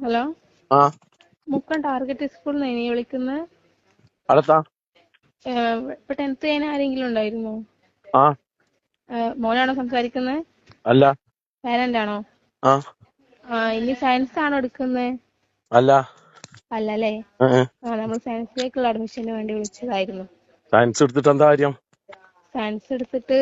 Hello, ആ Mukkam target സ്കൂളിൽ നിന്ന് ഇനി വിളിക്കുന്നത്. അടുത്താ ഇപ്പൊ 10th കഴിഞ്ഞ ആരെങ്കിലും ഉണ്ടായിരുന്നോ? ആ മോനാണോ സംസാരിക്കുന്നത്? അല്ല പാരന്റ് ആണോ? ആ ഇനി സയൻസ് ആണോ എടുക്കുന്നത്? അല്ല അല്ലല്ലേ. നമ്മൾ സയൻസിലേക്കുള്ള അഡ്മിഷന് വേണ്ടി വിളിച്ചതായിരുന്നു. സയൻസ് എടുത്തിട്ട് എന്താ കാര്യം? സയൻസ് എടുത്തിട്ട്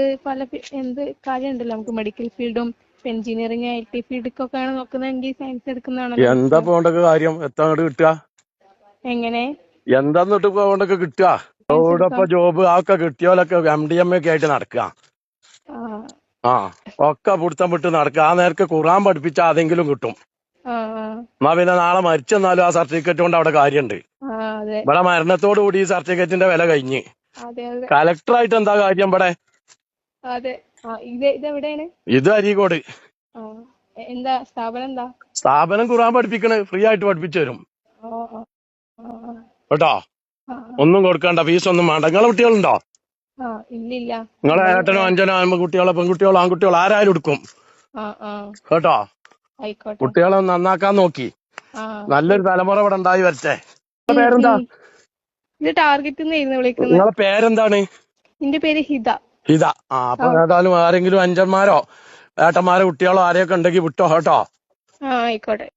എന്ത് കാര്യമുണ്ടല്ലോ, നമുക്ക് മെഡിക്കൽ ഫീൽഡും എഞ്ചിനീയറിംഗ് IT ഫീൽഡൊക്കെയാണ് നോക്കുന്നതെങ്കിൽ സയൻസ് എടുക്കുന്നതാണല്ലോ. എന്താ പോണ്ടൊക്കെ കാര്യം? എത്ര അങ്ങോട്ട് കിട്ടുക? എങ്ങനെ എന്താന്നിട്ട് പോണ്ടൊക്കെ കിട്ടുക? സയൻസ് ഇവിടെ എടുക്കാം? ഇപ്പൊ ജോബ് ഒക്കെ കിട്ടിയോലൊക്കെ MDMA ഒക്കെ ആയിട്ട് നടക്കുക. ആ ആ ഒക്കെ പിടുത്തം വിട്ട് നടക്കുക. ആ നേരക്ക് ഖുർആൻ പഠിപ്പിച്ച അതെങ്കിലും കിട്ടും. ആ എന്നാ പിന്നെ നാളെ മരിച്ചെന്നാലും ആ സർട്ടിഫിക്കറ്റ് കൊണ്ട് അവിടെ കാര്യമുണ്ട്. അതെ ഇവിടെ മരണത്തോടു കൂടി ഈ സർട്ടിഫിക്കറ്റിന്റെ വില കഴിഞ്ഞ്. അതെ അതെ കലക്ടറായിട്ട് എന്താ കാര്യം ഇവിടെ? അതെ. ഇതെവിടെയാണ്? ഇത് അരീക്കോട്. ആ എന്താ സ്ഥാപനം എന്താ? സ്ഥാപനം ഖുർആൻ പഠിപ്പിക്കണേ, ഫ്രീ ആയിട്ട് പഠിപ്പിച്ചു തരും ആ ആ ആ കേട്ടോ. ആ ഒന്നും കൊടുക്കണ്ട, ഫീസ് ഒന്നും വേണ്ട. നിങ്ങളെ കുട്ടികളുണ്ടോ? ആ ഇല്ലില്ല. നിങ്ങളെ ഏട്ടനോ അഞ്ചനോ ആൺകുട്ടികളോ പെൺകുട്ടികളോ ആൺകുട്ടികളോ ആരായാലും എടുക്കും ആ ആ കേട്ടോ. ആയിക്കോട്ടെ. കുട്ടികളെ നന്നാക്കാൻ നോക്കി. ആ നല്ലൊരു തലമുറ ഇവിടെ ഉണ്ടായി വരട്ടെ. നിങ്ങളെ ഉം, പേരെന്താ? ഉം. ഇത് ടാർഗറ്റിൽ നിന്നായിരുന്നു വിളിക്കുന്നത്. നിങ്ങളെ പേരെന്താണ്? എന്റെ പേര് ഹിത. ഇതാ. അപ്പൊ ആ ഏതായാലും ആരെങ്കിലും അഞ്ചന്മാരോ ഏട്ടന്മാരോ കുട്ടികളോ ആരെയൊക്കെ ഉണ്ടെങ്കിൽ വിട്ടോ കേട്ടോ. ആയിക്കോട്ടെ.